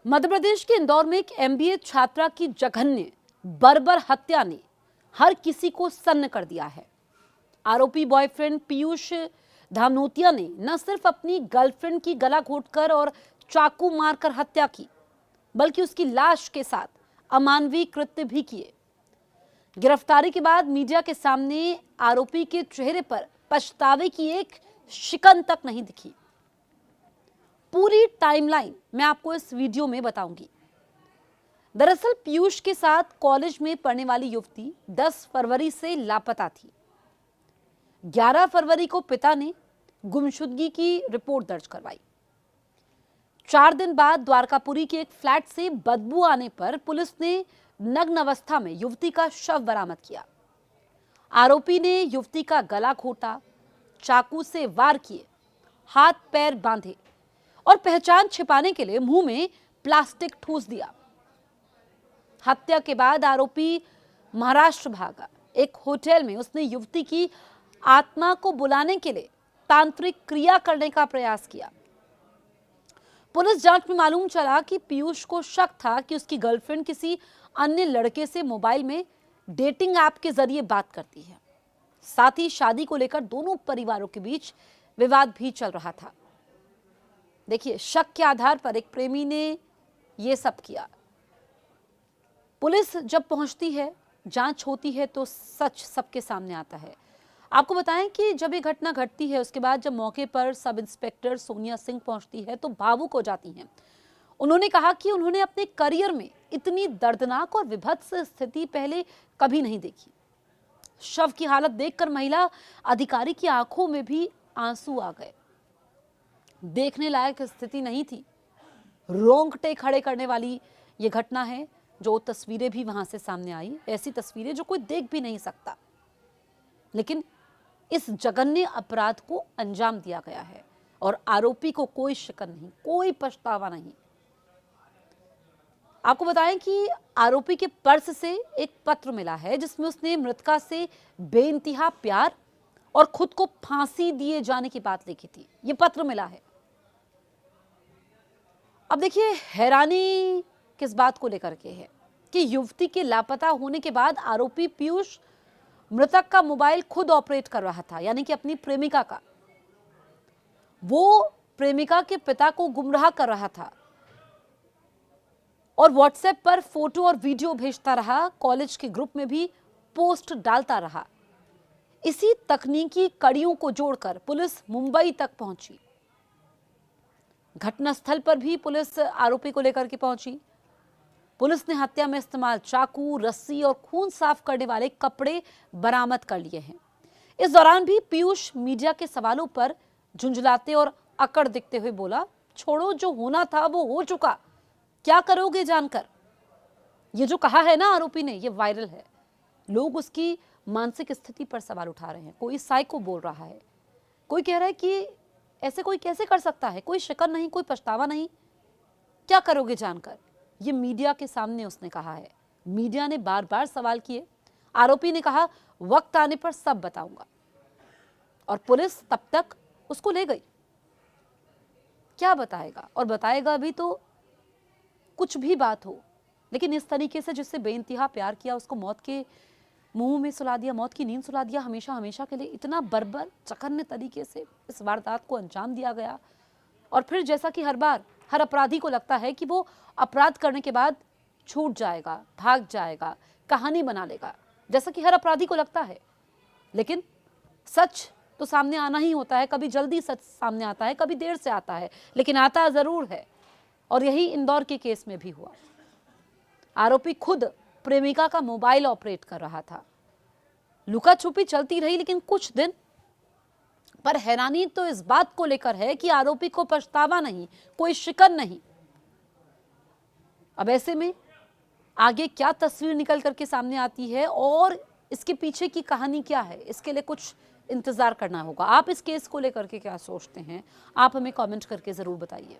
मध्य प्रदेश के इंदौर में एक एमबीए छात्रा की जघन्य बर्बर हत्या ने हर किसी को सन्न कर दिया है। आरोपी बॉयफ्रेंड पीयूष धामनोतिया ने न सिर्फ अपनी गर्लफ्रेंड की गला घोंटकर और चाकू मारकर हत्या की, बल्कि उसकी लाश के साथ अमानवीय कृत्य भी किए। गिरफ्तारी के बाद मीडिया के सामने आरोपी के चेहरे पर पछतावे की एक शिकन तक नहीं दिखी। पूरी टाइमलाइन मैं आपको इस वीडियो में बताऊंगी। दरअसल पीयूष के साथ कॉलेज में पढ़ने वाली युवती 10 फरवरी से लापता थी। 11 फरवरी को पिता ने गुमशुदगी की रिपोर्ट दर्ज करवाई। 4 दिन बाद द्वारकापुरी के एक फ्लैट से बदबू आने पर पुलिस ने नग्न अवस्था में युवती का शव बरामद किया। आरोपी ने युवती का गला घोंटा, चाकू से वार किए, हाथ पैर बांधे और पहचान छिपाने के लिए मुंह में प्लास्टिक ठूस दिया। हत्या के बाद आरोपी महाराष्ट्र भागा। एक होटल में उसने युवती की आत्मा को बुलाने के लिए तांत्रिक क्रिया करने का प्रयास किया। पुलिस जांच में मालूम चला कि पीयूष को शक था कि उसकी गर्लफ्रेंड किसी अन्य लड़के से मोबाइल में डेटिंग ऐप के जरिए बात करती है। साथ ही शादी को लेकर दोनों परिवारों के बीच विवाद भी चल रहा था। देखिए, शक के आधार पर एक प्रेमी ने यह सब किया। पुलिस जब पहुंचती है, जांच होती है तो सच सबके सामने आता है। आपको बताएं कि जब ये घटना घटती है, उसके बाद जब मौके पर सब इंस्पेक्टर सोनिया सिंह पहुंचती है तो भावुक हो जाती हैं। उन्होंने कहा कि उन्होंने अपने करियर में इतनी दर्दनाक और विभत्स स्थिति पहले कभी नहीं देखी। शव की हालत देखकर महिला अधिकारी की आंखों में भी आंसू आ गए। देखने लायक स्थिति नहीं थी। रोंगटे खड़े करने वाली ये घटना है। जो तस्वीरें भी वहां से सामने आई, ऐसी तस्वीरें जो कोई देख भी नहीं सकता। लेकिन इस जघन्य अपराध को अंजाम दिया गया है और आरोपी को कोई शिकन नहीं, कोई पछतावा नहीं। आपको बताएं कि आरोपी के पर्स से एक पत्र मिला है जिसमें उसने मृतका से बेइंतहा प्यार और खुद को फांसी दिए जाने की बात लिखी थी। ये पत्र मिला है। अब देखिए, हैरानी किस बात को लेकर के है कि युवती के लापता होने के बाद आरोपी पीयूष मृतक का मोबाइल खुद ऑपरेट कर रहा था, यानी कि अपनी प्रेमिका का। वो प्रेमिका के पिता को गुमराह कर रहा था और व्हाट्सएप पर फोटो और वीडियो भेजता रहा। कॉलेज के ग्रुप में भी पोस्ट डालता रहा। इसी तकनीकी कड़ियों को जोड़कर पुलिस मुंबई तक पहुंची। घटनास्थल पर भी पुलिस आरोपी को लेकर के पहुंची। पुलिस ने हत्या में इस्तेमाल चाकू, रस्सी और खून साफ करने वाले कपड़े बरामद कर लिए हैं। इस दौरान भी पीयूष मीडिया के सवालों पर झुंझलाते और अकड़ दिखते हुए बोला, छोड़ो, जो होना था वो हो चुका, क्या करोगे जानकर। ये जो कहा है ना आरोपी ने, ये वायरल है। लोग उसकी मानसिक स्थिति पर सवाल उठा रहे हैं। कोई साइको बोल रहा है, कोई कह रहा है कि ऐसे कोई कैसे कर सकता है, कोई शिकन नहीं, कोई पछतावा नहीं, क्या करोगे जानकर। ये मीडिया के सामने उसने कहा है। मीडिया ने बार बार सवाल किए। आरोपी ने कहा, वक्त आने पर सब बताऊंगा, और पुलिस तब तक उसको ले गई। क्या बताएगा, और बताएगा भी तो कुछ भी बात हो, लेकिन इस तरीके से जिससे बेइंतहा प्यार किया, उसको मौत के मुंह में सुला दिया, मौत की नींद सुला दिया, हमेशा हमेशा के लिए इतना बर्बर जघन्य तरीके से इस वारदात को अंजाम दिया गया। और फिर जैसा कि हर बार हर अपराधी को लगता है कि वो अपराध करने के बाद छूट जाएगा, भाग जाएगा, कहानी बना लेगा, जैसा कि हर अपराधी को लगता है। लेकिन सच तो सामने आना ही होता है। कभी जल्दी सच सामने आता है, कभी देर से आता है, लेकिन आता जरूर है। और यही इंदौर के केस में भी हुआ। आरोपी खुद प्रेमिका का मोबाइल ऑपरेट कर रहा था। लुका छुपी चलती रही, लेकिन कुछ दिन पर हैरानी तो इस बात को लेकर है कि आरोपी को पछतावा नहीं, कोई शिकन नहीं। अब ऐसे में आगे क्या तस्वीर निकल करके सामने आती है और इसके पीछे की कहानी क्या है, इसके लिए कुछ इंतजार करना होगा। आप इस केस को लेकर के क्या सोचते हैं, आप हमें कमेंट करके जरूर बताइए।